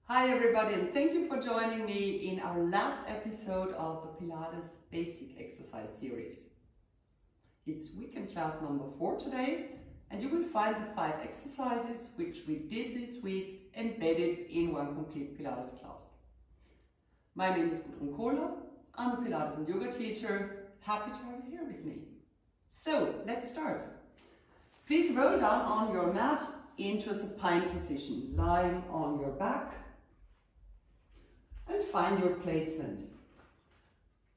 Hi everybody, and thank you for joining me in our last episode of the Pilates Basic Exercise series. It's weekend class number 4 today, and you will find the 5 exercises which we did this week embedded in one complete Pilates class. My name is grande. I'm a Pilates and yoga teacher. Happy to have you here with me. So let's start. Please roll down on your mat into a supine position, lying on your back. And find your placement.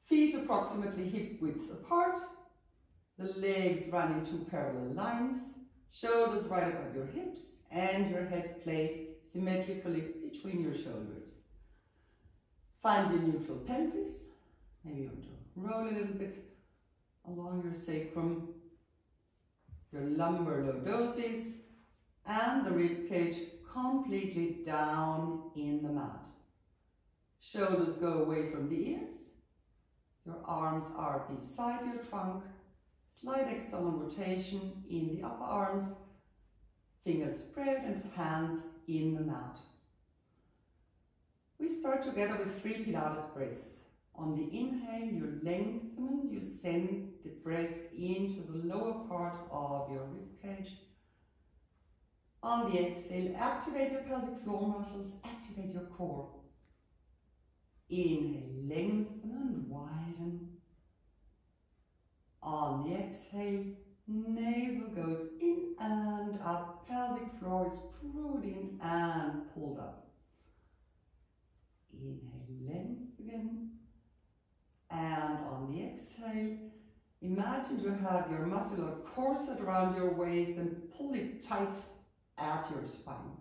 Feet approximately hip width apart, the legs run in 2 parallel lines, shoulders right above your hips, and your head placed symmetrically between your shoulders. Find your neutral pelvis. Maybe you want to roll a little bit along your sacrum, your lumbar lordosis, and the rib cage completely down in the mat. Shoulders go away from the ears. Your arms are beside your trunk. Slight external rotation in the upper arms. Fingers spread and hands in the mat. We start together with 3 Pilates breaths. On the inhale, you lengthen, you send the breath into the lower part of your rib cage. On the exhale, activate your pelvic floor muscles, activate your core. Inhale, lengthen and widen. On the exhale, navel goes in and up. Pelvic floor is screwed in and pulled up. Inhale, lengthen. And on the exhale, imagine you have your muscular corset around your waist and pull it tight at your spine.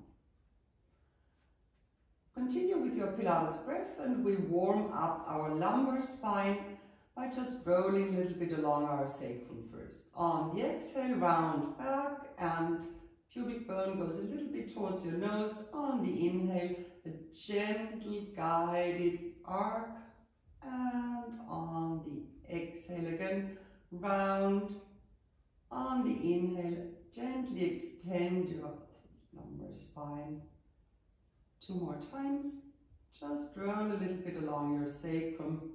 Continue with your Pilates breath, and we warm up our lumbar spine by just rolling a little bit along our sacrum first. On the exhale, round back and pubic bone goes a little bit towards your nose. On the inhale, a gentle guided arc, and on the exhale again, round. On the inhale, gently extend your lumbar spine. 2 more times. Just roll a little bit along your sacrum.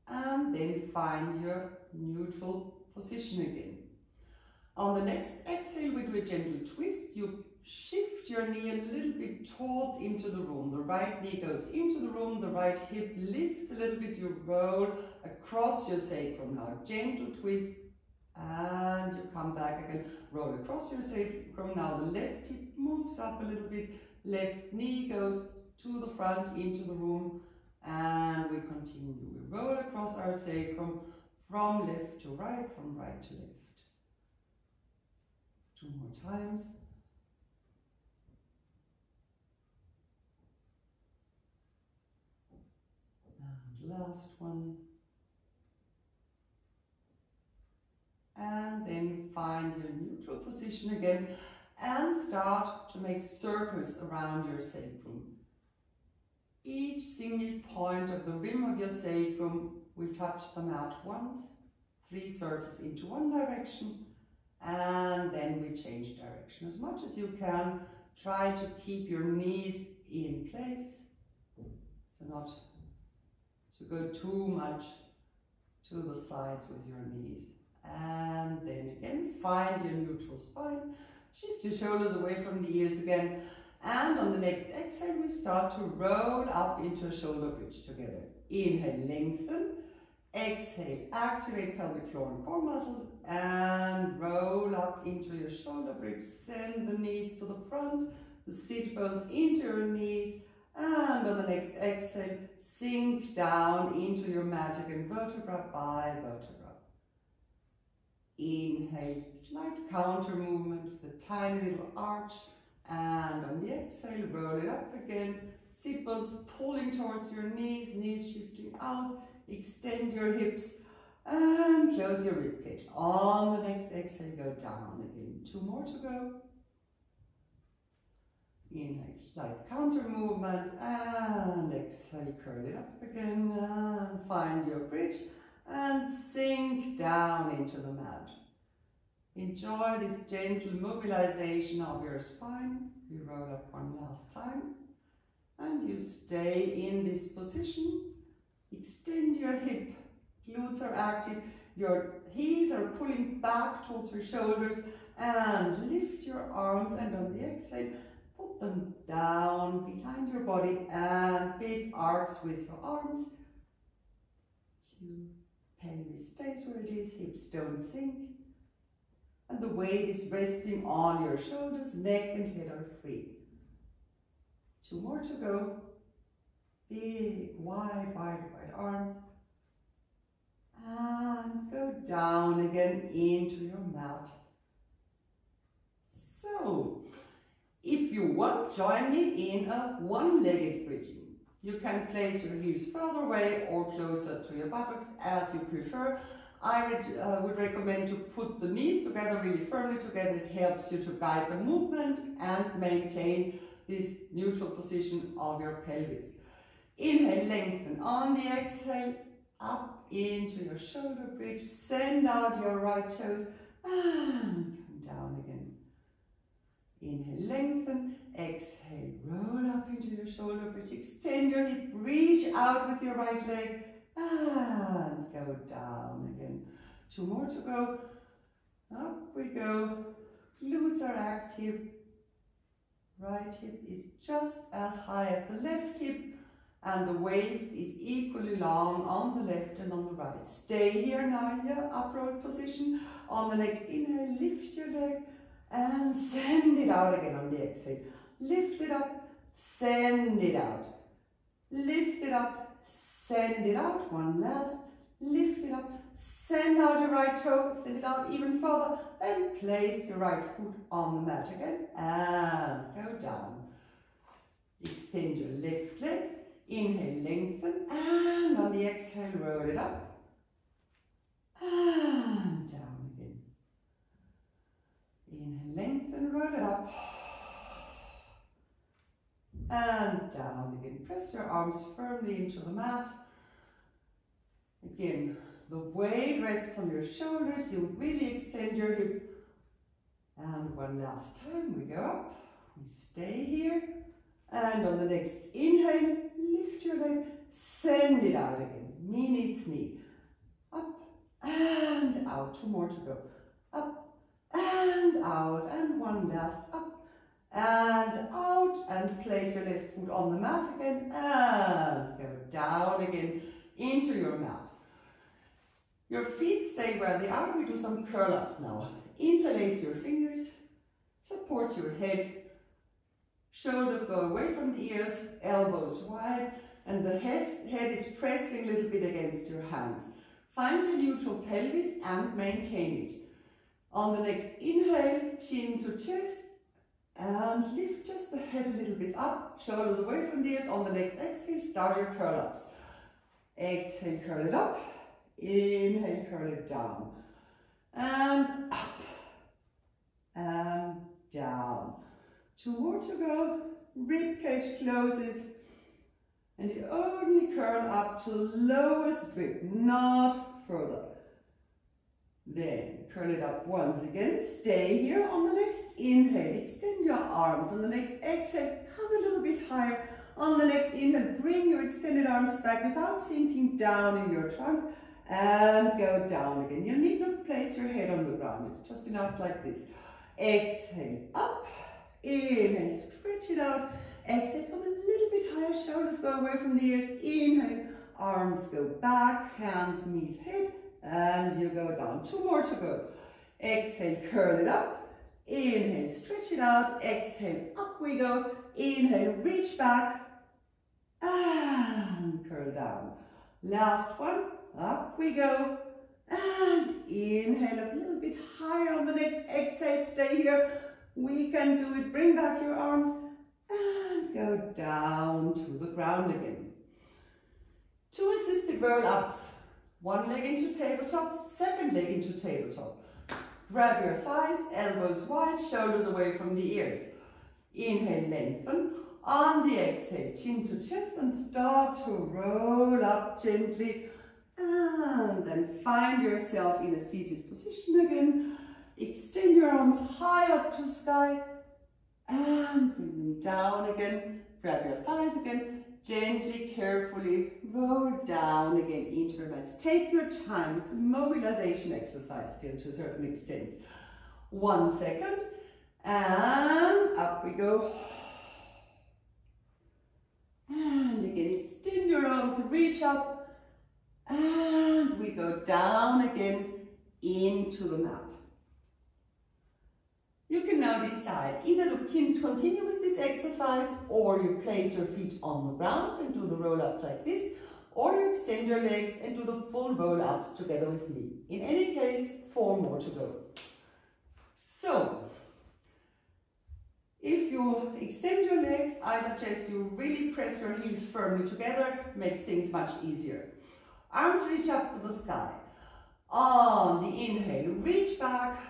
And then find your neutral position again. On the next exhale, we do a gentle twist. You shift your knee a little bit towards into the room. The right knee goes into the room, the right hip lifts a little bit. You roll across your sacrum now. Gentle twist. And you come back again, roll across your sacrum. Now the left hip moves up a little bit, left knee goes to the front into the room, and we continue. We roll across our sacrum from left to right, from right to left. 2 more times. And last one. And then find your neutral position again and start to make circles around your sacrum. Each single point of the rim of your sacrum will touch the mat once, 3 circles into one direction, and then we change direction. As much as you can, try to keep your knees in place, so not to go too much to the sides with your knees. And then again, find your neutral spine. Shift your shoulders away from the ears again. And on the next exhale, we start to roll up into a shoulder bridge together. Inhale, lengthen. Exhale, activate pelvic floor and core muscles. And roll up into your shoulder bridge. Send the knees to the front, the sit bones into your knees. And on the next exhale, sink down into your mat again, vertebra by vertebra. Inhale, slight counter movement with a tiny little arch, and on the exhale, roll it up again. Sit bones pulling towards your knees, knees shifting out. Extend your hips and close your ribcage. On the next exhale, go down again. 2 more to go. Inhale, slight counter movement, and exhale, curl it up again, and find your bridge. And sink down into the mat. Enjoy this gentle mobilization of your spine. We roll up one last time. And you stay in this position. Extend your hip. Glutes are active. Your heels are pulling back towards your shoulders. And lift your arms, and on the exhale, put them down behind your body and big arcs with your arms. Pelvis stays where it is, hips don't sink. And the weight is resting on your shoulders, neck and head are free. 2 more to go. Big, wide, wide, wide arms. And go down again into your mat. So, if you want, join me in a one-legged bridging. You can place your heels further away or closer to your buttocks as you prefer. I would recommend to put the knees together, really firmly together. It helps you to guide the movement and maintain this neutral position of your pelvis. Inhale, lengthen. On the exhale, up into your shoulder bridge. Send out your right toes and come down again. Inhale, lengthen. Exhale, roll up into your shoulder bridge. Extend your hip, reach out with your right leg and go down again. 2 more to go. Up we go. Glutes are active. Right hip is just as high as the left hip, and the waist is equally long on the left and on the right. Stay here now in your upright position. On the next inhale, lift your leg and send it out again on the exhale. Lift it up, send it out. Lift it up, send it out. One last. Lift it up, send out your right toe, send it out even further. Then place your right foot on the mat again and go down. Extend your left leg. Inhale, lengthen, and on the exhale, roll it up and down again. Inhale, lengthen, roll it up and down again. Press your arms firmly into the mat. Again, the weight rests on your shoulders. You really extend your hip. And one last time, we go up. We stay here. And on the next inhale, lift your leg, send it out again. Knee meets knee. Up and out. 2 more to go. Up and out. And one last. Up and out. And place your left foot on the mat again. And go down again into your mat. Your feet stay where they are. We do some curl-ups now. Interlace your fingers. Support your head. Shoulders go away from the ears, elbows wide, and the head is pressing a little bit against your hands. Find your neutral pelvis and maintain it. On the next inhale, chin to chest, and lift just the head a little bit up, shoulders away from the ears. On the next exhale, start your curl-ups. Exhale, curl it up. Inhale, curl it down. And up. And down. 2 more to go. Rib cage closes. And you only curl up to the lowest rib, not further. Then curl it up once again. Stay here. On the next inhale, extend your arms. On the next exhale, come a little bit higher. On the next inhale, bring your extended arms back without sinking down in your trunk. And go down again. You need not place your head on the ground. It's just enough like this. Exhale, up. Inhale, stretch it out. Exhale, come a little bit higher. Shoulders go away from the ears. Inhale, arms go back. Hands meet head. And you go down. 2 more to go. Exhale, curl it up. Inhale, stretch it out. Exhale, up we go. Inhale, reach back. And curl down. Last one. Up we go. And inhale up a little bit higher. On the next exhale, stay here. We can do it. Bring back your arms and go down to the ground again. 2 assisted roll-ups. 1 leg into tabletop, 2nd leg into tabletop. Grab your thighs, elbows wide, shoulders away from the ears. Inhale, lengthen. On the exhale, chin to chest, and start to roll up gently. And then find yourself in a seated position again. Extend your arms high up to the sky and bring them down again. Grab your thighs again. Gently, carefully roll down again into your mats. Take your time. It's a mobilization exercise still to a certain extent. 1 second. And up we go. And again, extend your arms, reach up. And we go down again into the mat. You can now decide either to continue with this exercise, or you place your feet on the ground and do the roll-ups like this, or you extend your legs and do the full roll-ups together with me. In any case, 4 more to go. So, if you extend your legs, I suggest you really press your heels firmly together, makes things much easier. Arms reach up to the sky. On the inhale, reach back.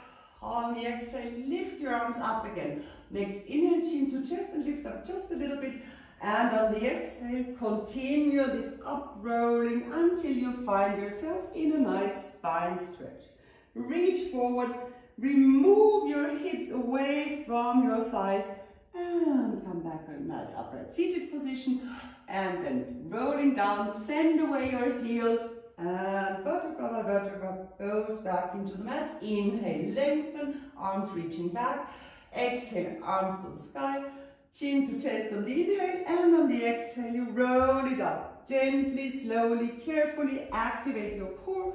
On the exhale, lift your arms up again. Next inhale, chin to chest and lift up just a little bit. And on the exhale, continue this up rolling until you find yourself in a nice spine stretch. Reach forward, remove your hips away from your thighs and come back to a nice upright seated position. And then rolling down, send away your heels. And vertebra by vertebra goes back into the mat. Inhale, lengthen, arms reaching back. Exhale, arms to the sky. Chin to chest on the inhale, and on the exhale you roll it up. Gently, slowly, carefully activate your core.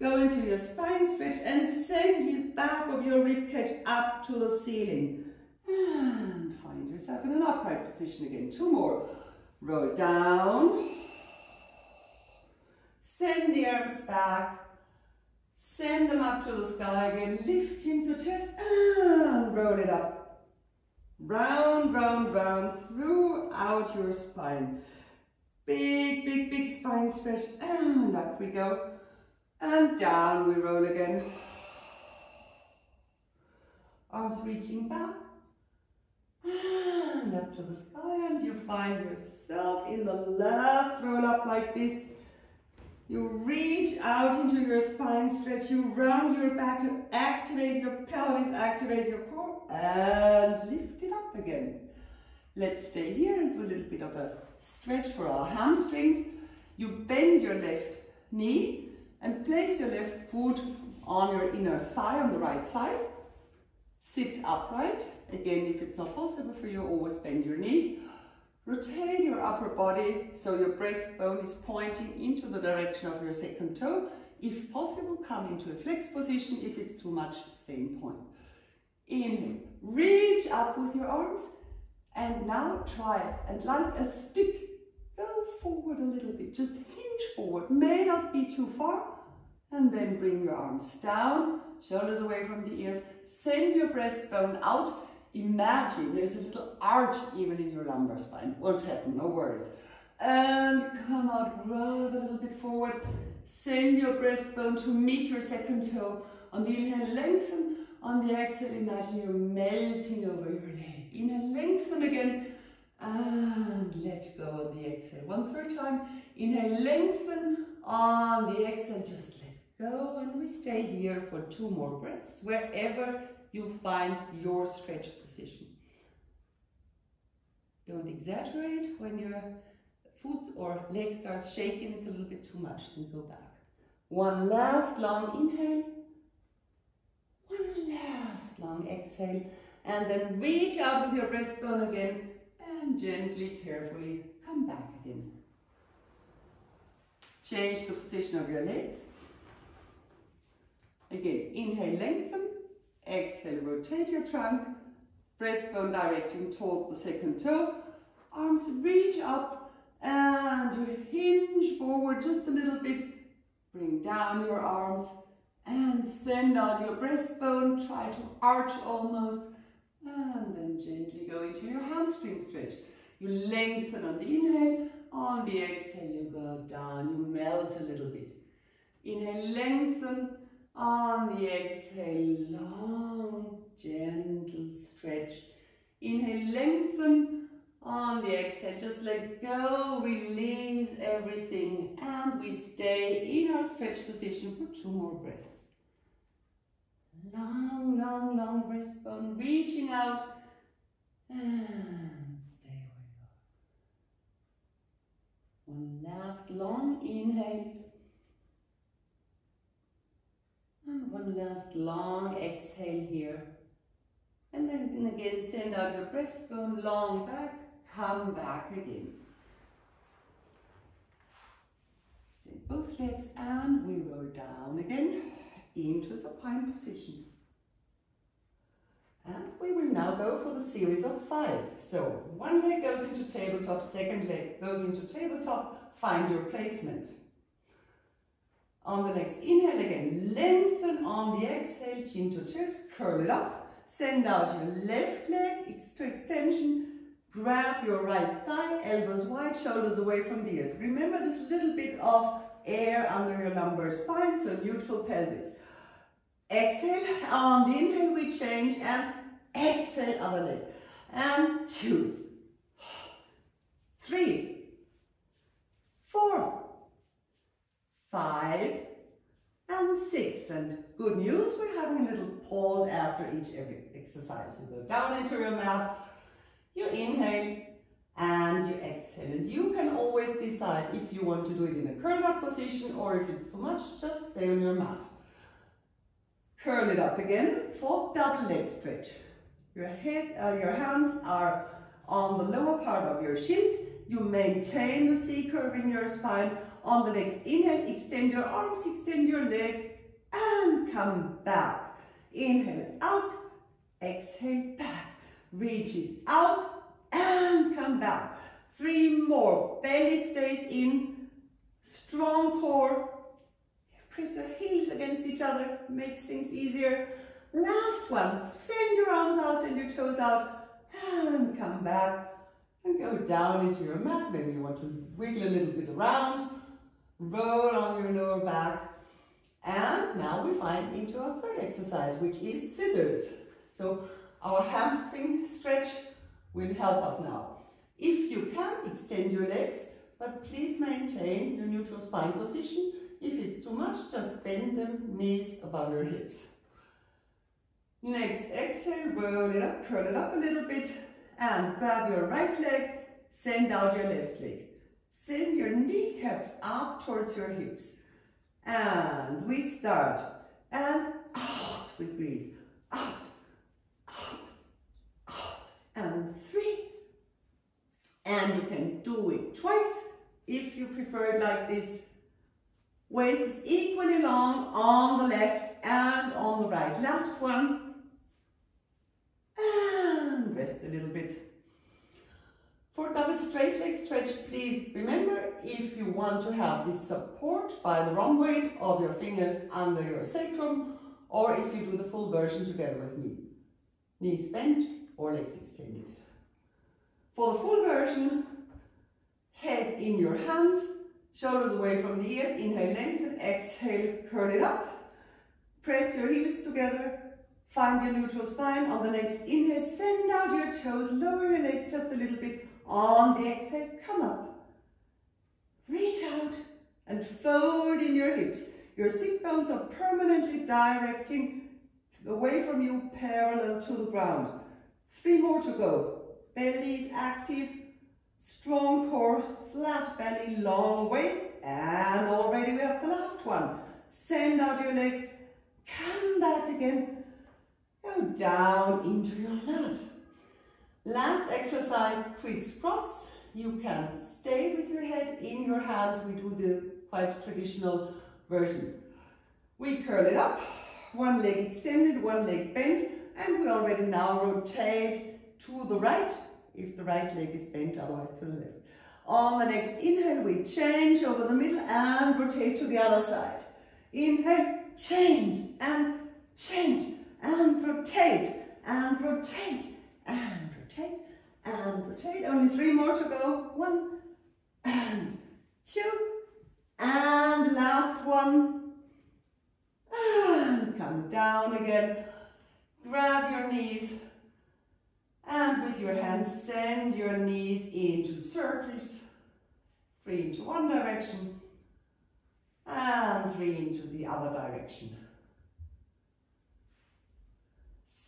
Go into your spine stretch and send the back of your ribcage up to the ceiling. And find yourself in an upright position again. 2 more. Roll down. Send the arms back, send them up to the sky again, lift into chest and roll it up. Round, round, round throughout your spine. Big, big, big spine stretch, and up we go. And down we roll again. Arms reaching back and up to the sky, and you find yourself in the last roll up like this. You reach out into your spine stretch, you round your back, you activate your pelvis, activate your core, and lift it up again. Let's stay here and do a little bit of a stretch for our hamstrings. You bend your left knee and place your left foot on your inner thigh on the right side. Sit upright. Again, if it's not possible for you, always bend your knees. Rotate your upper body so your breastbone is pointing into the direction of your second toe. If possible, come into a flex position. If it's too much, stay in point. Inhale, reach up with your arms, and now try it. And like a stick, go forward a little bit. Just hinge forward, may not be too far. And then bring your arms down, shoulders away from the ears. Send your breastbone out. Imagine there's a little arch even in your lumbar spine. Won't happen, no worries. And come out, rub a little bit forward. Send your breastbone to meet your second toe. On the inhale, lengthen. On the exhale, imagine you're melting over your leg. Inhale, lengthen again. And let go on the exhale. 1/3 time. Inhale, lengthen. On the exhale, just let go. And we stay here for 2 more breaths, wherever you find your stretch position. Don't exaggerate. When your foot or leg starts shaking, it's a little bit too much. Then go back. 1 last long inhale. 1 last long exhale. And then reach out with your breastbone again. And gently, carefully come back again. Change the position of your legs. Again, inhale, lengthen. Exhale, rotate your trunk, breastbone directing towards the second toe, arms reach up and you hinge forward just a little bit, bring down your arms and send out your breastbone, try to arch almost, and then gently go into your hamstring stretch. You lengthen on the inhale, on the exhale you go down, you melt a little bit. Inhale, lengthen. On the exhale, long, gentle stretch. Inhale, lengthen. On the exhale, just let go, release everything. And we stay in our stretch position for 2 more breaths. Long, long, long breastbone, reaching out and stay where you are. One last long inhale. And one last long exhale here. And then again send out your breastbone long back, come back again. Extend both legs and we roll down again into supine position. And we will now go for the series of 5. So one leg goes into tabletop, second leg goes into tabletop, find your placement. On the next inhale again, lengthen on the exhale, chin to chest, curl it up, send out your left leg to extension, grab your right thigh, elbows wide, shoulders away from the ears. Remember this little bit of air under your lumbar spine, so neutral pelvis. Exhale, on the inhale we change and exhale other leg. And 2, 3, 4, 5 and 6. And good news, we're having a little pause after every exercise. You go down into your mat, you inhale and you exhale. And you can always decide if you want to do it in a curled up position or if it's too much, just stay on your mat. Curl it up again for double leg stretch. Your hands are on the lower part of your shins. You maintain the C curve in your spine. On the next inhale, extend your arms, extend your legs, and come back. Inhale out, exhale back. Reach it out, and come back. 3 more. Belly stays in. Strong core. Press your heels against each other, makes things easier. Last one. Send your arms out, send your toes out, and come back. And go down into your mat. Maybe you want to wiggle a little bit around. Roll on your lower back. And now we find into our third exercise, which is scissors. So our hamstring stretch will help us now. If you can, extend your legs, but please maintain your neutral spine position. If it's too much, just bend them, knees above your hips. Next exhale, roll it up, curl it up a little bit, and grab your right leg, send out your left leg. Send your kneecaps up towards your hips. And we start. And out, we breathe. Out, out, out. And 3. And you can do it twice if you prefer it like this. Waist is equally long on the left and on the right. Last one. And rest a little bit. For double straight leg stretch, please remember, if you want to have this support by the wrong weight of your fingers under your sacrum, or if you do the full version together with me. Knees bent or legs extended. For the full version, head in your hands, shoulders away from the ears, inhale, lengthen, exhale, curl it up. Press your heels together, find your neutral spine. On the next inhale, send out your toes, lower your legs just a little bit. On the exhale, come up. Reach out and fold in your hips. Your sit bones are permanently directing away from you, parallel to the ground. 3 more to go. Belly is active. Strong core, flat belly, long waist, and already we have the last one. Send out your legs, come back again, go down into your mat. Last exercise, crisscross. You can stay with your head in your hands. We do the quite traditional version. We curl it up, one leg extended, one leg bent, and we already now rotate to the right. If the right leg is bent, otherwise to the left. On the next inhale, we change over the middle and rotate to the other side. Inhale, change, and rotate, and rotate, and rotate, and rotate. Only 3 more to go. 1, and 2, and last one. And come down again. Grab your knees. And with your hands, send your knees into circles. 3 into one direction, and 3 into the other direction.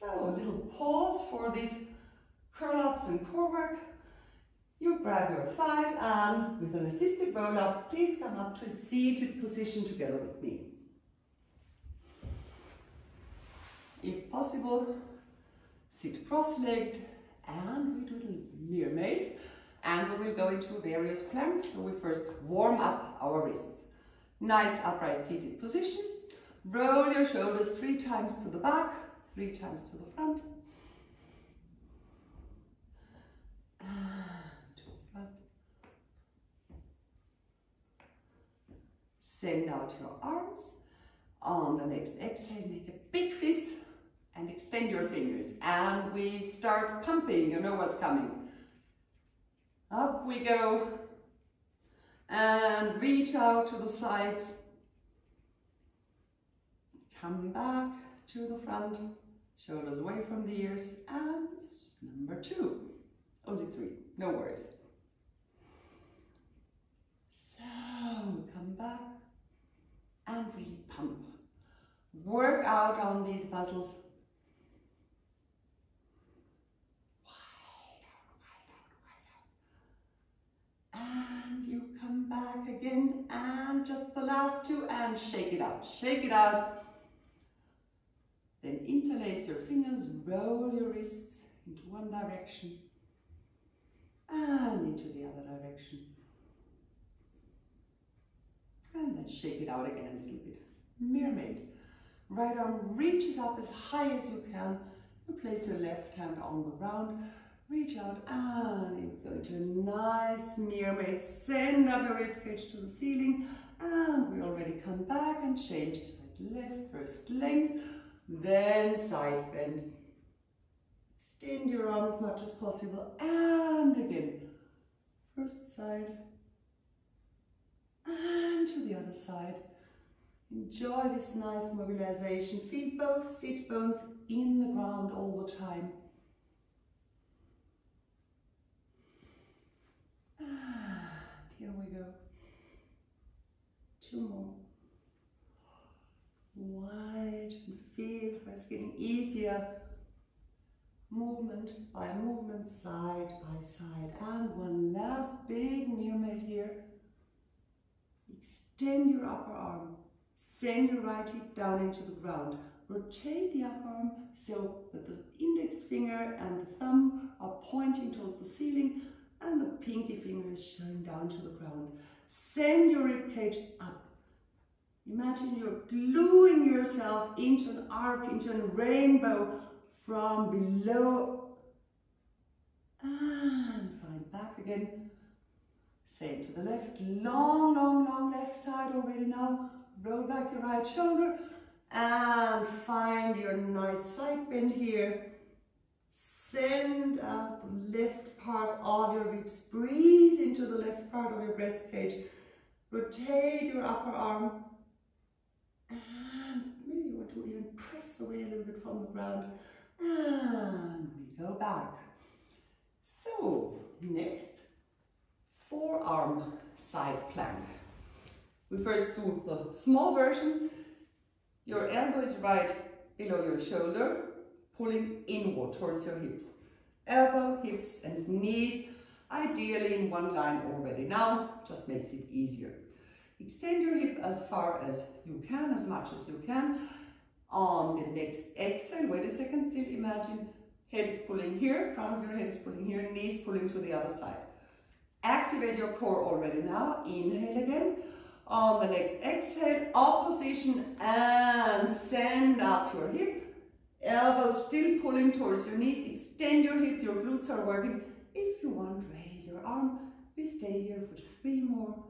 So a little pause for these curl-ups and core work. You grab your thighs and with an assisted roll-up, please come up to a seated position together with me. If possible, sit cross-legged and we do the mermaids and we will go into various planks. So we first warm up our wrists. Nice upright seated position. Roll your shoulders 3 times to the back, 3 times to the front. And to the front. Send out your arms. On the next exhale, make a big fist and extend your fingers. And we start pumping. You know what's coming. Up we go. And reach out to the sides. Come back to the front. Shoulders away from the ears. And number 2. Only 3. No worries. So, come back. And we pump. Work out on these muscles. And you come back again, and just the last 2, and shake it out. Shake it out. Then interlace your fingers, roll your wrists into one direction and into the other direction. And then shake it out again a little bit. Mermaid. Right arm reaches up as high as you can. You place your left hand on the ground. Reach out and you go into a nice mermaid. Send up your ribcage to the ceiling. And we already come back and change side left. First length, then side bend. Extend your arms as much as possible. And again. First side. And to the other side. Enjoy this nice mobilization. Feel both sit bones in the ground all the time. Here we go. 2 more. Wide and feel where it's getting easier. Movement by movement, side by side. And one last big mermaid here. Extend your upper arm. Send your right hip down into the ground. Rotate the upper arm so that the index finger and the thumb are pointing towards the ceiling and the pinky finger is showing down to the ground. Send your ribcage up. Imagine you're gluing yourself into an arc, into a rainbow from below. And find back again. Same to the left. Long, long, long left side already now. Roll back your right shoulder and find your nice side bend here. Send out the left part of your ribs. Breathe into the left part of your breast cage. Rotate your upper arm. And maybe you want to even press away a little bit from the ground. And we go back. So, next, forearm side plank. We first do the small version. Your elbow is right below your shoulder, pulling inward towards your hips. Elbow, hips and knees, ideally in one line already now, just makes it easier. Extend your hip as far as you can, as much as you can. On the next exhale, wait a second, still imagine head is pulling here, crown of your head is pulling here, knees pulling to the other side. Activate your core already now. Inhale again. On the next exhale, opposition and send up your hip. Elbows still pulling towards your knees. Extend your hip, your glutes are working. If you want, raise your arm. We stay here for 3 more,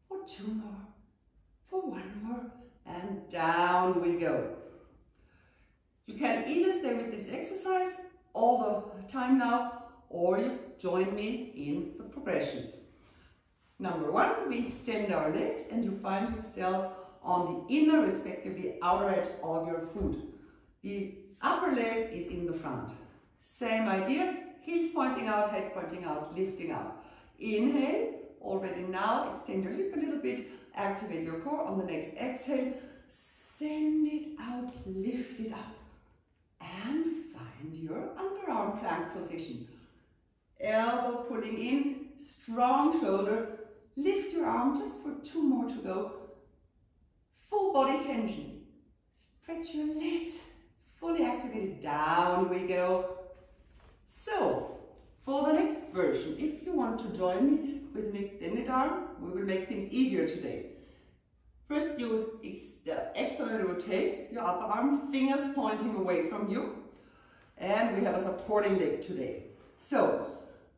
for 2 more, for 1 more, and down we go. You can either stay with this exercise all the time now, or you join me in the progressions. Number 1, we extend our legs and you find yourself on the inner, respectively outer edge of your foot. The upper leg is in the front. Same idea, hips pointing out, head pointing out, lifting up. Inhale, already now, extend your hip a little bit, activate your core. On the next exhale, send it out, lift it up. And find your underarm plank position. Elbow pulling in, strong shoulder. Lift your arm just for 2 more to go. Full body tension. Stretch your legs, fully activated. Down we go. So, for the next version, if you want to join me with an extended arm, we will make things easier today. First, you externally rotate your upper arm, fingers pointing away from you. And we have a supporting leg today. So,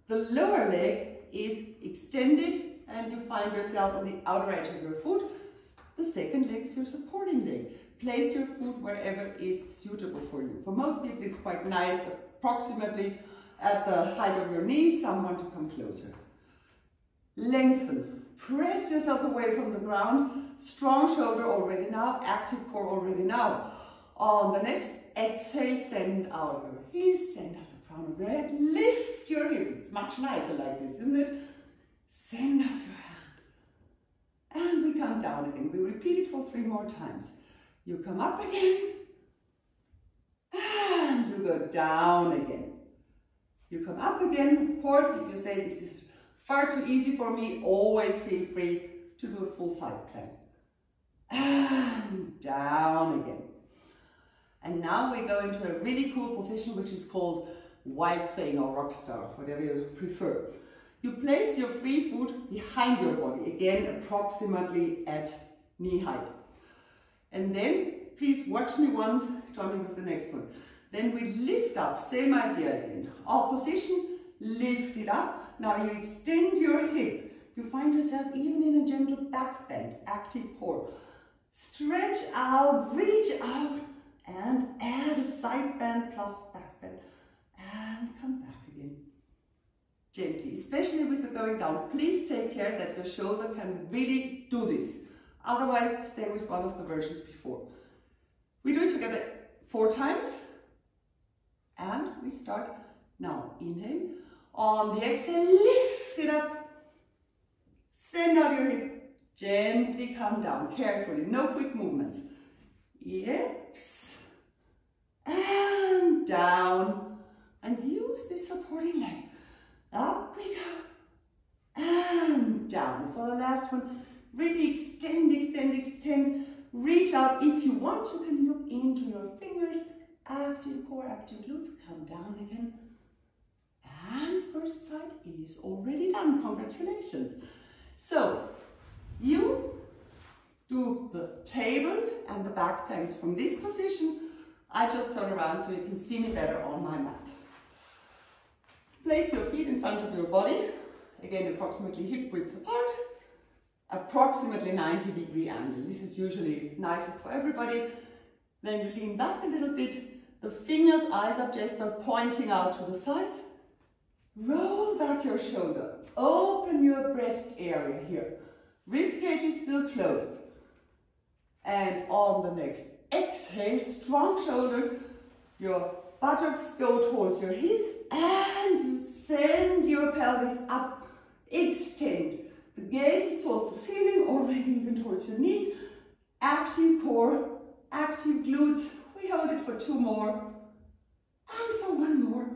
the lower leg is extended and you find yourself on the outer edge of your foot. The second leg is your supporting leg. Place your foot wherever is suitable for you. For most people, it's quite nice, approximately at the height of your knees. Some want to come closer. Lengthen. Press yourself away from the ground. Strong shoulder already now. Active core already now. On the next exhale, send out your heels. Send out the crown of your head. Lift your hips. It's much nicer like this, isn't it? Send out your hand. And we come down again. We repeat it for 3 more times. You come up again. And you go down again. You come up again. Of course, if you say this is far too easy for me, always feel free to do a full side plank. And down again. And now we go into a really cool position which is called white thing or rock star, whatever you prefer. You place your free foot behind your body, again approximately at knee height. And then, please watch me once, join me with the next one. Then we lift up, same idea again. Opposition, lift it up. Now you extend your hip. You find yourself even in a gentle back bend, active core. Stretch out, reach out, and add a side bend plus back bend. And come back again. Gently, especially with the going down. Please take care that your shoulder can really do this. Otherwise, stay with one of the versions before. We do it together 4 times. And we start now. Inhale. On the exhale, lift it up. Send out your hip. Gently come down, carefully. No quick movements. Yes. And down. And use this supporting leg. Up we go. And down. For the last one, really extend, extend, extend. Reach out. If you want, you can look into your fingers. Active core, active glutes. Come down again. And first side is already done. Congratulations. So, you do the table and the back planks from this position. I just turn around so you can see me better on my mat. Place your feet in front of your body. Again, approximately hip width apart. Approximately 90-degree angle. This is usually nicest for everybody. Then you lean back a little bit. The fingers, eyes up, gesture, pointing out to the sides. Roll back your shoulder. Open your breast area here. Rib cage is still closed. And on the next exhale, strong shoulders. Your buttocks go towards your heels. And you send your pelvis up. Extend. The gaze is towards the ceiling or maybe even towards your knees. Active core, active glutes. We hold it for 2 more. And for 1 more.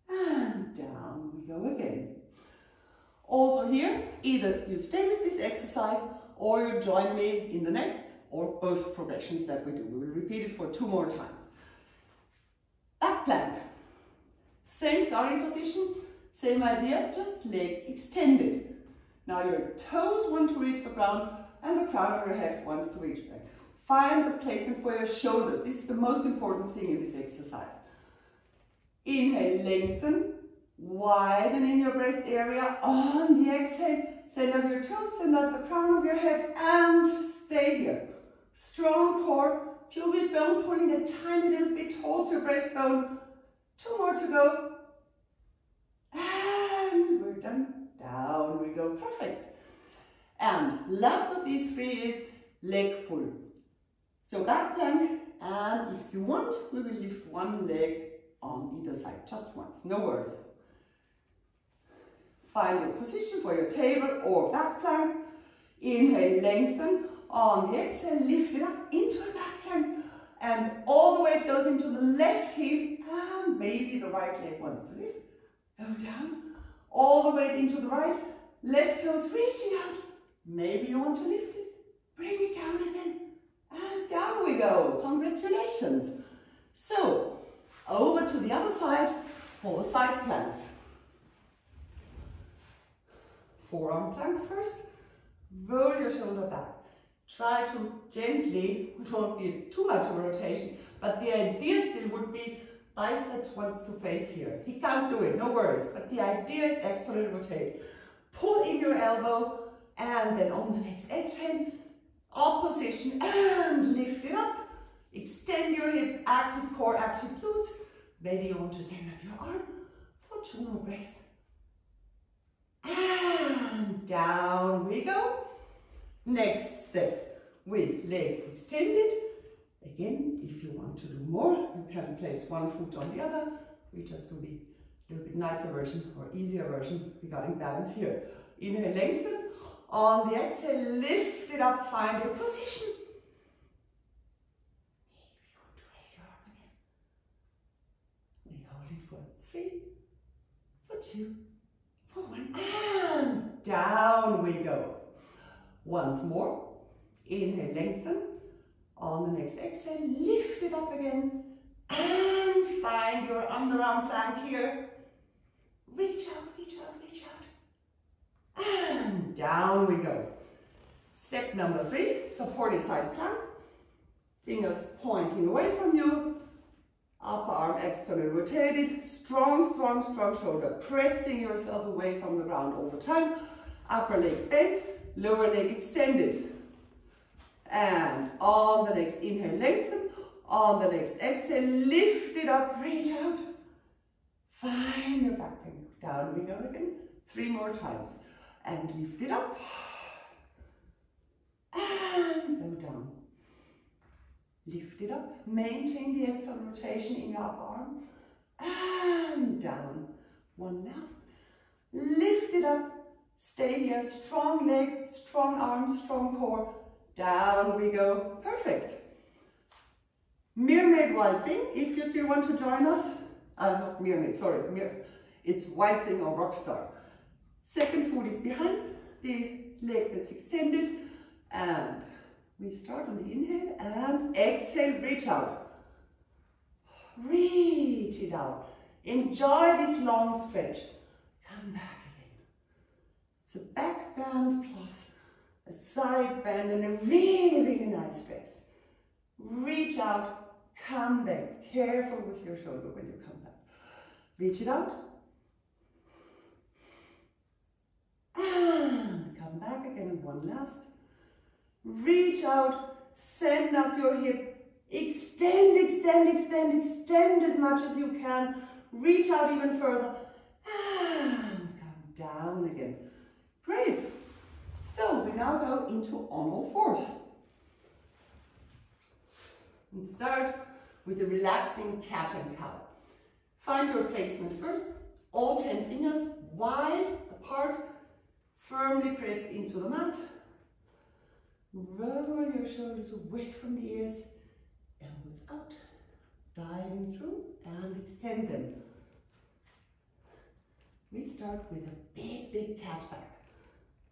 And down we go again. Also here, either you stay with this exercise or you join me in the next or both progressions that we do. We will repeat it for 2 more times. Back plank. Same starting position, same idea, just legs extended. Now your toes want to reach the ground and the crown of your head wants to reach back. Find the placement for your shoulders. This is the most important thing in this exercise. Inhale, lengthen, widen in your breast area. On the exhale, send out your toes, send out the crown of your head and stay here. Strong core, pubic bone pulling a tiny little bit towards your breastbone. 2 more to go. And we're done. Down we go. Perfect. And last of these 3 is leg pull. So back plank, and if you want, we will lift 1 leg on either side, just once, no worries. Find your position for your table or back plank. Inhale, lengthen. On the exhale, lift it up into a back plank. and all the weight goes into the left heel, and maybe the right leg wants to lift. Go down, all the weight into the right, left toes reaching out. Maybe you want to lift it, bring it down again, and down we go. Congratulations. So, over to the other side for the side planks. Forearm plank first, roll your shoulder back. Try to gently, it won't be too much of a rotation, but the idea still would be biceps wants to face here. He can't do it, no worries, but the idea is externally rotate. Pull in your elbow, and then on the next exhale, up position, and lift it up. Extend your hip, active core, active glutes. Maybe you want to send up your arm for 2 more breaths. And down we go. Next step with legs extended. Again, if you want to do more, you can place one foot on the other. We just do the little bit nicer version or easier version regarding balance here. Inhale, lengthen. On the exhale, lift it up, find your position. Maybe you want to raise your arm again. We hold it for 3, for 2, for 1, and down we go. Once more, inhale, lengthen. On the next exhale, lift it up again, and find your underarm plank here. Reach out, reach out, reach out, and down we go. Step number 3, supported side plank. Fingers pointing away from you. Upper arm externally rotated. Strong, strong, strong shoulder. Pressing yourself away from the ground all the time. Upper leg bent, lower leg extended. And on the next inhale, lengthen. On the next exhale, lift it up, reach out. Find your back pain. Down we go again. 3 more times. And lift it up. And go down. Lift it up. Maintain the external rotation in your upper arm. And down. One last. Lift it up. Stay here. Strong leg, strong arm, strong core. Down we go. Perfect. Mermaid wild thing. If you still want to join us, not mermaid, sorry. It's wild thing or rock star. Second foot is behind the leg that's extended. And we start on the inhale and exhale, reach out. Reach it out. Enjoy this long stretch. Come back again. It's a back bend plus a side bend and a really, really nice stretch. Reach out, come back. Careful with your shoulder when you come back. Reach it out. And come back again, and one last. Reach out, send up your hip. Extend, extend, extend, extend as much as you can. Reach out even further. And come down again. Great. So we now go into on all fours. And start with the relaxing cat and cow. Find your placement first. All 10 fingers wide apart, firmly pressed into the mat. Roll your shoulders away from the ears, elbows out, diving through and extend them. We start with a big, big cat back.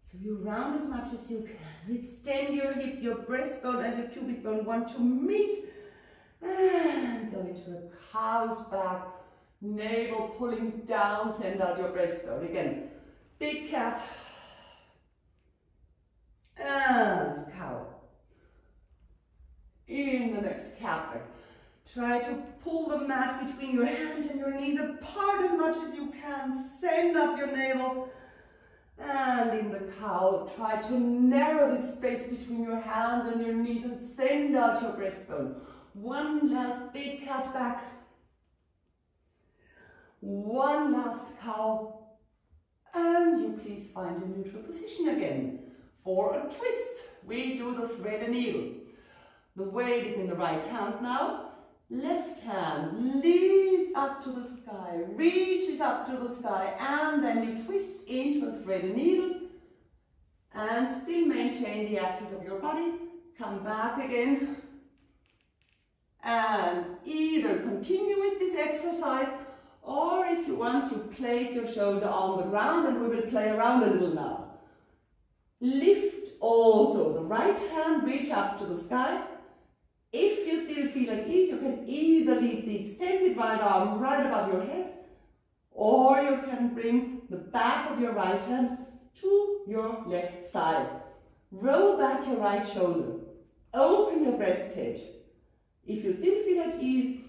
So you round as much as you can. Extend your hip, your breastbone and your pubic bone want to meet. And go into a cow's back. Navel pulling down, send out your breastbone. Again, big cat. And cow. In the next cat back. Try to pull the mat between your hands and your knees apart as much as you can. Send up your navel. And in the cow, try to narrow the space between your hands and your knees and send out your breastbone. One last big cat back. One last cow. And you please find your neutral position again. For a twist, we do the thread and needle. The weight is in the right hand now. Left hand leads up to the sky, reaches up to the sky, and then you twist into a thread and needle. And still maintain the axis of your body. Come back again. And either continue with this exercise, or if you want, you place your shoulder on the ground, and we will play around a little now. Lift also the right hand, reach up to the sky. If you still feel at ease, you can either leave the extended right arm right above your head, or you can bring the back of your right hand to your left thigh. Roll back your right shoulder. Open your breast cage. If you still feel at ease,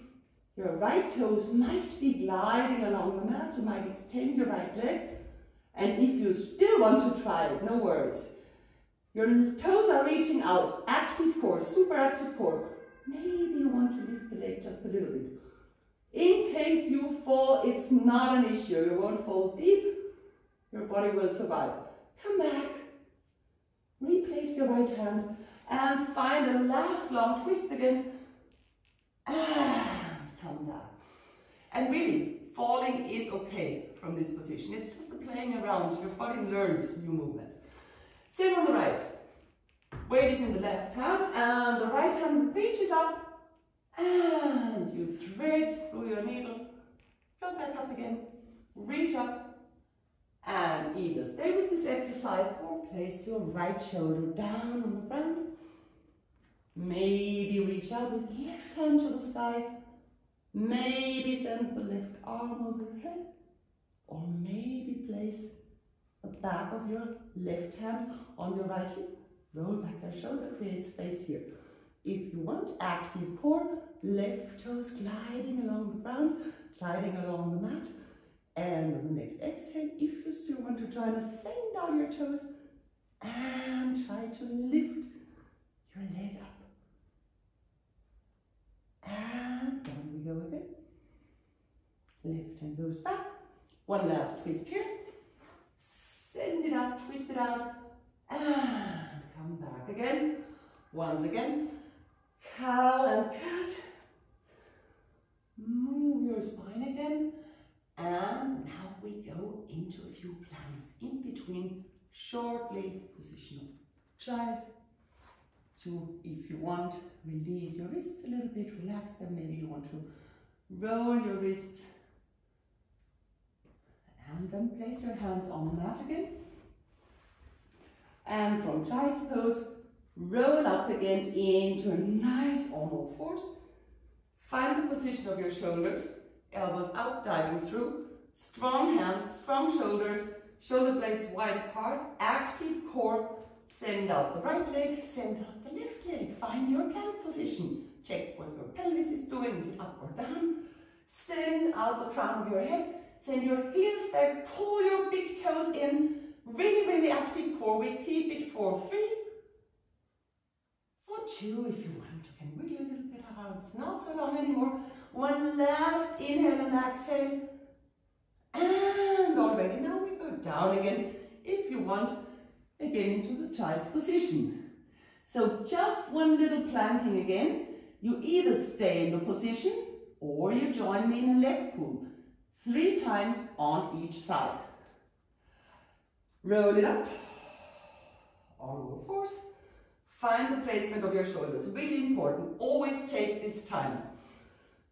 your right toes might be gliding along the mat. You might extend your right leg. And if you still want to try it, no worries. Your toes are reaching out. Active core, super active core. Maybe you want to lift the leg just a little bit. In case you fall, it's not an issue. You won't fall deep. Your body will survive. Come back. Replace your right hand and find a last long twist again. And come down. And really, falling is okay from this position. It's just the playing around. Your body learns new movement. Same on the right. Weight is in the left hand, and the right hand reaches up, and you thread through your needle. Go back up again. Reach up, and either stay with this exercise or place your right shoulder down on the ground. Maybe reach out with the left hand to the sky. Maybe send the left arm over your head. Or maybe place the back of your left hand on your right hip. Roll back your shoulder, create space here. If you want, active core, left toes gliding along the ground, gliding along the mat. And on the next exhale, if you still want to join us, send down your toes and try to lift your leg up. And down we go again. Left hand goes back. One last twist here. Send it up, twist it out, and come back again. Once again. Cow and cat. Move your spine again. And now we go into a few planks in between. Short leg position of child. So if you want, release your wrists a little bit, relax them. Maybe you want to roll your wrists. And then place your hands on the mat again. And from child's pose, roll up again into a nice all fours. Find the position of your shoulders, elbows out, diving through. Strong hands, strong shoulders, shoulder blades wide apart, active core. Send out the right leg, send out the left leg. Find your plank position. Check what your pelvis is doing. Is it up or down? Send out the crown of your head. Send your heels back. Pull your big toes in. Really, really active core. We keep it for 3. For 2, if you want, you can wiggle a little bit around. It's not so long anymore. One last inhale and exhale. And already now we go down again. If you want, again into the child's position. So just one little planking again. You either stay in the position or you join me in a leg pull. 3 times on each side. Roll it up. On all fours. Find the placement of your shoulders. Really important. Always take this time.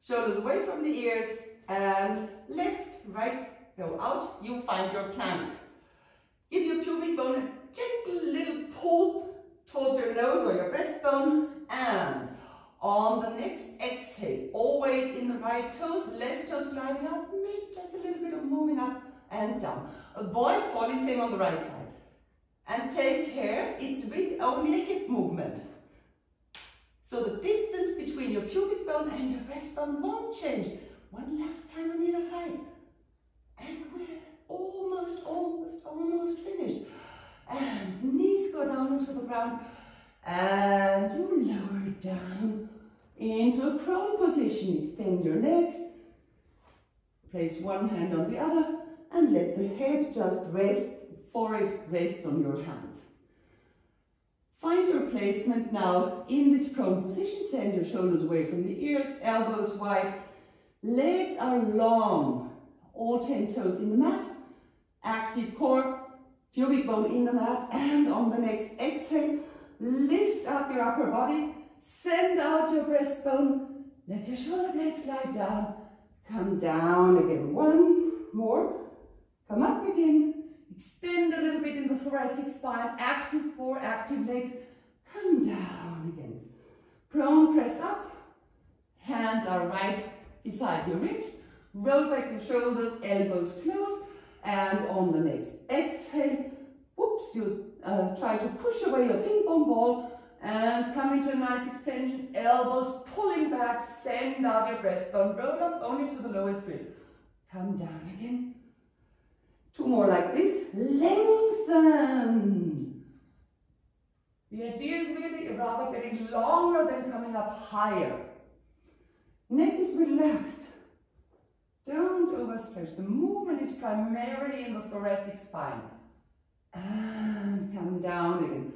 Shoulders away from the ears and left, right, go out. You find your plank. Give your pubic bone a gentle little pull towards your nose or your breastbone, and on the next exhale, all weight in the right toes, left toes gliding out, make just a little bit of moving up and down. Avoid falling, same on the right side. And take care, it's really only a hip movement. So the distance between your pubic bone and your breastbone won't change. One last time on either side. And we're almost finished. And knees go down into the ground. And you lower down into a prone position. Extend your legs. Place one hand on the other and let the head just rest, forehead rest on your hands. Find your placement now in this prone position. Send your shoulders away from the ears, elbows wide. Legs are long, all 10 toes in the mat. Active core, pubic bone in the mat, and on the next exhale, lift up your upper body, send out your breastbone, Let your shoulder blades glide down. Come down again. One more. Come up again. Extend a little bit in the thoracic spine. Active core, active legs. Come down again. Prone, press up. Hands are right beside your ribs. Roll back your shoulders, elbows close. And on the next exhale, whoops, you try to push away your ping pong ball and come into a nice extension. Elbows pulling back, send out your breastbone. Roll up only to the lowest rib. Come down again. Two more like this. Lengthen. The idea is really rather getting longer than coming up higher. Neck is relaxed. Don't overstretch. The movement is primarily in the thoracic spine. And come down again.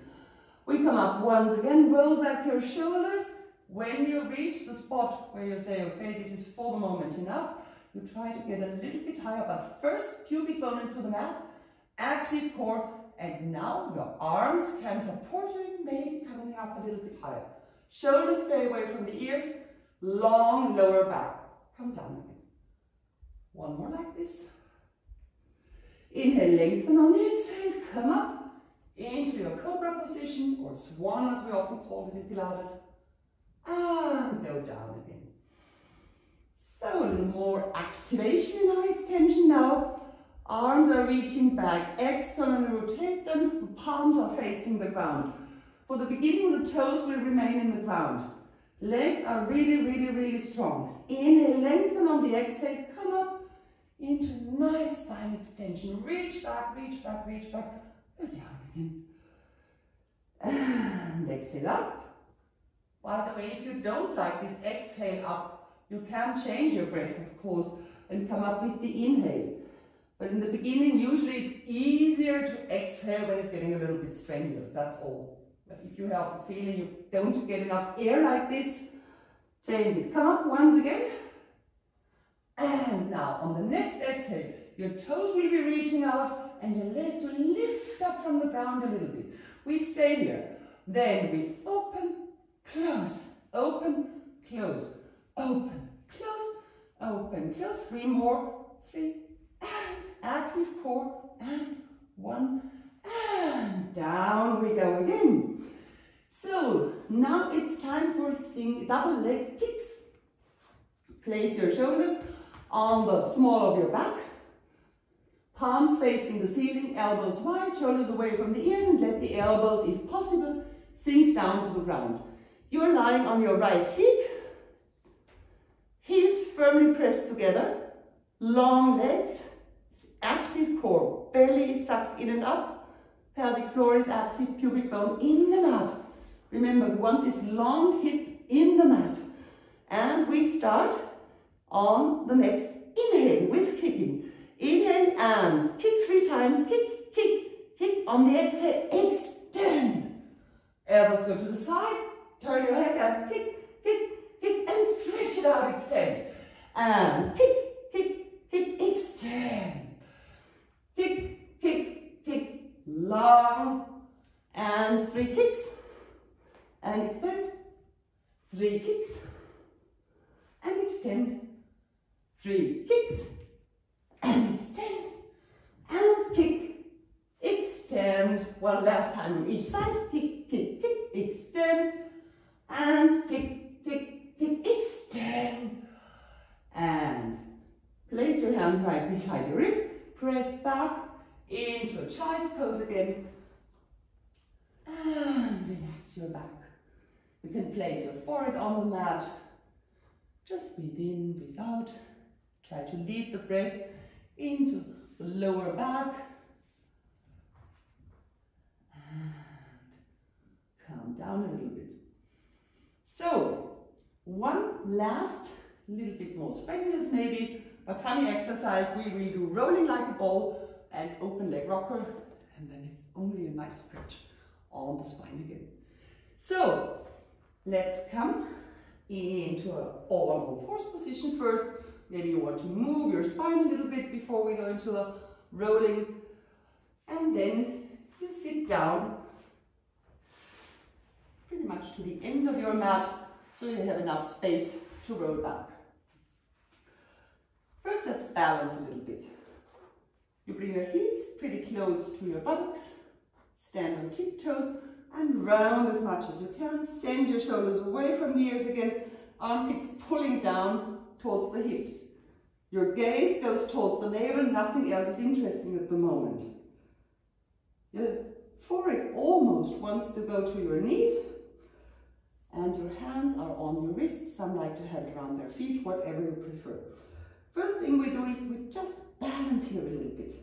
We come up once again. Roll back your shoulders. When you reach the spot where you say, okay, this is for the moment enough, you try to get a little bit higher, but first pubic bone into the mat, active core, and now your arms can support you, maybe coming up a little bit higher. Shoulders stay away from the ears, long lower back. Come down again. One more like this. Inhale, lengthen on the exhale, come up into your cobra position, or swan as we often call it in Pilates, and go down again. So a little more activation in our extension now. Arms are reaching back, externally rotate them, the palms are facing the ground. For the beginning, the toes will remain in the ground. Legs are really, really, really strong. Inhale, lengthen on the exhale, come up into nice spine extension. Reach back, reach back, reach back, go down again. And exhale up. By the way, if you don't like this exhale up, you can change your breath, of course, and come up with the inhale. But in the beginning, usually it's easier to exhale when it's getting a little bit strenuous, that's all. But if you have the feeling you don't get enough air like this, change it. Come up once again. And now on the next exhale, your toes will be reaching out and your legs will lift up from the ground a little bit. We stay here. Then we open, close, open, close, open, close, open, close. Three more. 3, and active core, and 1, and down we go again. So now it's time for double leg kicks. Place your shoulders on the small of your back, palms facing the ceiling, elbows wide, shoulders away from the ears, and let the elbows, if possible, sink down to the ground. You're lying on your right cheek, heels firmly pressed together, long legs, active core, belly is sucked in and up, pelvic floor is active, pubic bone in the mat. Remember, we want this long hip in the mat. And we start on the next inhale with kicking. Inhale and kick 3 times, kick, kick, kick. On the exhale, extend. Elbows go to the side, turn your head and kick, kick, kick, and stretch it out, extend. And kick, kick, kick, extend. Kick, kick, kick, long, and 3 kicks, and extend. 3 kicks, and extend. 3 kicks, and extend, and kick, extend. One last time on each side. Kick, kick, kick, extend, and kick, kick, kick, extend. And place your hands right behind your ribs. Press back into a child's pose again. And relax your back. You can place your forehead on the mat. Just breathe in, breathe out. Try to lead the breath into the lower back. And calm down a little bit. So, one last, little bit more strenuous maybe, but funny exercise. We will do rolling like a ball and open leg rocker. And then it's only a nice stretch on the spine again. So, let's come into a all-on-all fours position first. Maybe you want to move your spine a little bit before we go into a rolling. And then you sit down pretty much to the end of your mat so you have enough space to roll back. First, let's balance a little bit. You bring your heels pretty close to your buttocks, stand on tiptoes, and round as much as you can. Send your shoulders away from the ears again, armpits pulling down towards the hips. Your gaze goes towards the navel, nothing else is interesting at the moment. Your forehead almost wants to go to your knees, and your hands are on your wrists. Some like to have it around their feet, whatever you prefer. First thing we do is we just balance here a little bit.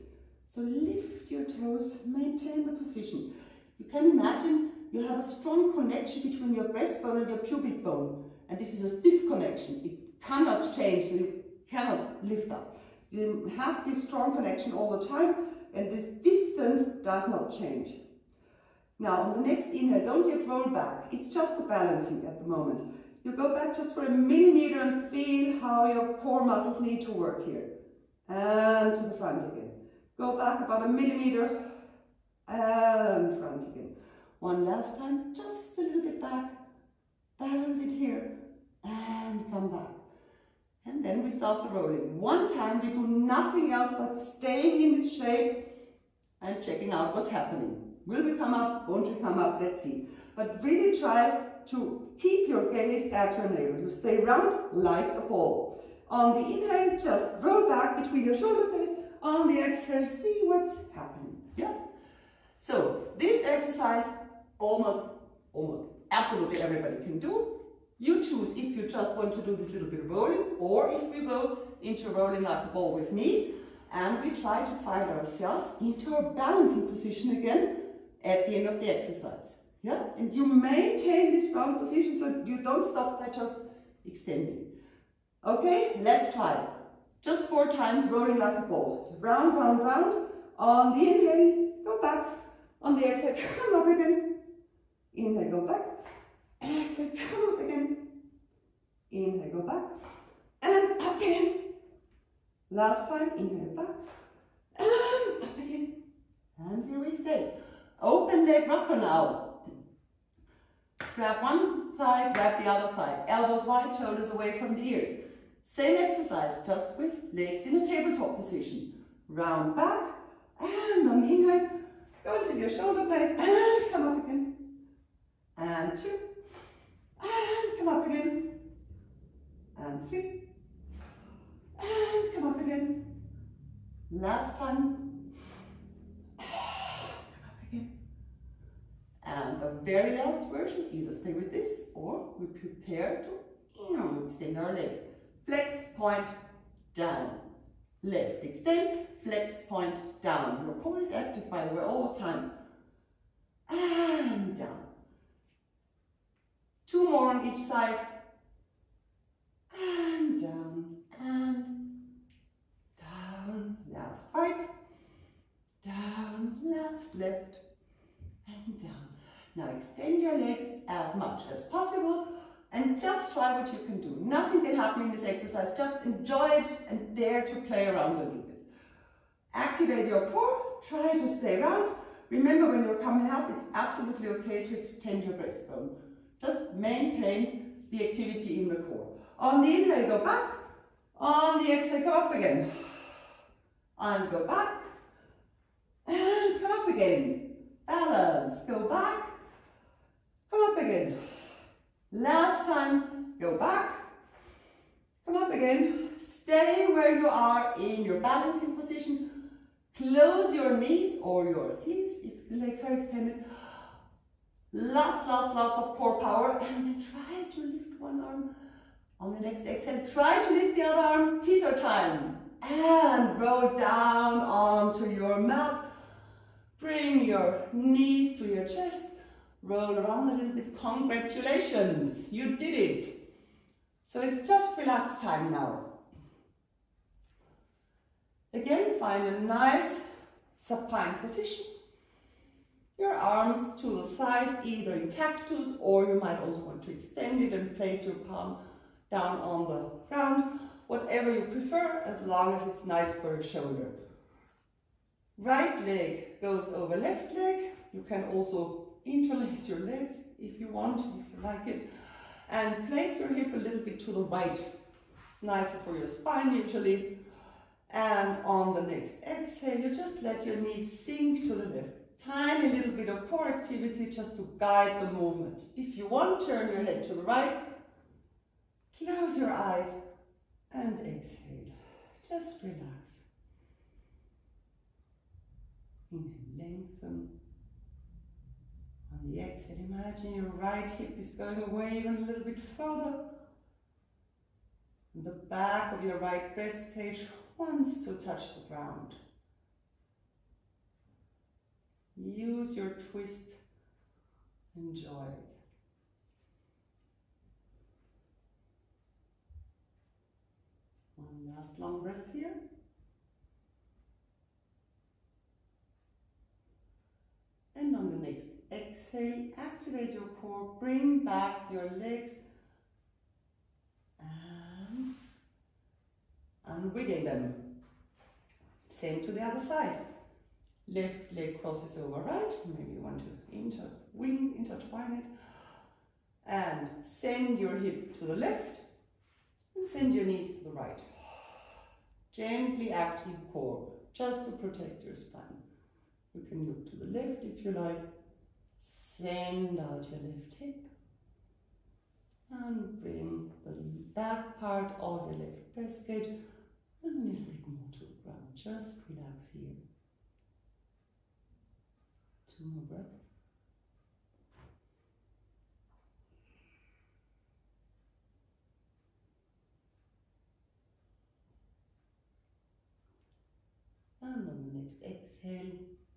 So lift your toes, maintain the position. You can imagine you have a strong connection between your breastbone and your pubic bone. And this is a stiff connection. It cannot change, so you cannot lift up. You have this strong connection all the time, and this distance does not change. Now on the next inhale, don't yet roll back. It's just the balancing at the moment. You go back just for a millimeter and feel how your core muscles need to work here. And to the front again. Go back about a millimeter and front again. One last time, just a little bit back. Balance it here and come back. And then we start the rolling. One time we do nothing else but staying in this shape and checking out what's happening. Will we come up? Won't we come up? Let's see. But really try to keep your gaze at your navel. You stay round like a ball. On the inhale, just roll back between your shoulder blades. On the exhale, see what's happening. Yeah? So this exercise almost absolutely everybody can do. You choose if you just want to do this little bit of rolling, or if we go into rolling like a ball with me, and we try to find ourselves into our balancing position again at the end of the exercise. Yeah? And you maintain this round position so you don't stop by just extending. Okay, let's try. Just 4 times rolling like a ball. Round, round, round. On the inhale, go back. On the exhale, come up again. Inhale, go back. Exhale, come up again. Inhale, go back. And up again. Last time, inhale, back. And up again. And here we stay. Open leg rocker now. Grab one thigh, grab the other thigh. Elbows wide, shoulders away from the ears. Same exercise, just with legs in a tabletop position. Round back, and on the inhale, go to your shoulder blades, and come up again. And 2, and come up again. And 3, and come up again. Last time. And the very last version, either stay with this or we prepare to extend our legs. Flex, point, down. Left, extend, flex, point, down. Your core is active, by the way, all the time. And down. 2 more on each side. And down, and down. Last right. Down, last left, and down. Now extend your legs as much as possible and just try what you can do. Nothing can happen in this exercise, just enjoy it and dare to play around a little bit. Activate your core, try to stay round. Remember, when you're coming up, it's absolutely okay to extend your breastbone. Just maintain the activity in the core. On the inhale, go back. On the exhale, come up again. And go back. And come up again. Balance, go back. Come up again. Last time, go back. Come up again. Stay where you are in your balancing position. Close your knees or your heels if the legs are extended. Lots of core power. And then try to lift one arm. On the next exhale, try to lift the other arm. Teaser time. And roll down onto your mat. Bring your knees to your chest. Roll around a little bit. Congratulations, you did it. So it's just relaxed time now. Again, find a nice supine position. Your arms to the sides, either in cactus, or you might also want to extend it and place your palm down on the ground. Whatever you prefer, as long as it's nice for your shoulder. Right leg goes over left leg. You can also interlace your legs if you want, if you like it. And place your hip a little bit to the right. It's nicer for your spine usually. And on the next exhale, you just let your knees sink to the left. Tiny little bit of core activity just to guide the movement. If you want, turn your head to the right. Close your eyes and exhale. Just relax. Inhale, lengthen. On the exhale, imagine your right hip is going away even a little bit further. And the back of your right breast cage wants to touch the ground. Use your twist. Enjoy it. One last long breath here. And on the next exhale, activate your core, bring back your legs and unwiggle them. Same to the other side. Left leg crosses over right. Maybe you want to intertwine it. And send your hip to the left and send your knees to the right. Gently active core, just to protect your spine. You can look to the left if you like. Send out your left hip. And bring the back part of your left breast cage a little bit more to the ground. Just relax here. 2 more breaths. And on the next exhale,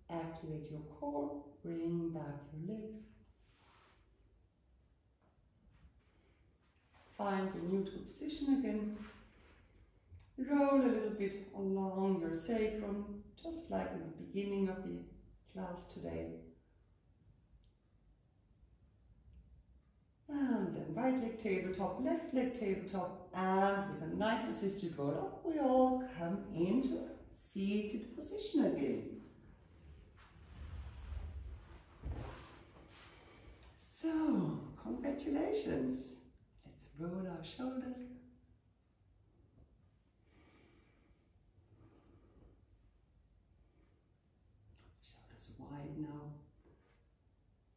activate your core, bring back your legs. Find your neutral position again. Roll a little bit along your sacrum, just like at the beginning of the class today. And then right leg tabletop, left leg tabletop, and with a nice assisted roll up, we all come into seated position again. So, congratulations. Let's roll our shoulders. Shoulders wide now.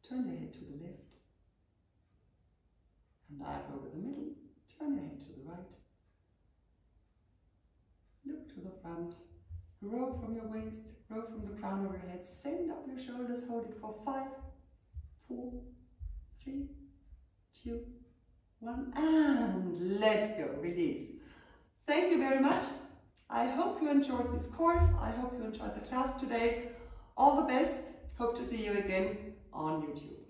Turn the head to the left. Come back over the middle. Turn the head to the right. Look to the front. Grow from your waist. Grow from the crown of your head. Send up your shoulders. Hold it for 5, 4, 3, 2, 1, and let go. Release. Thank you very much. I hope you enjoyed this course. I hope you enjoyed the class today. All the best. Hope to see you again on YouTube.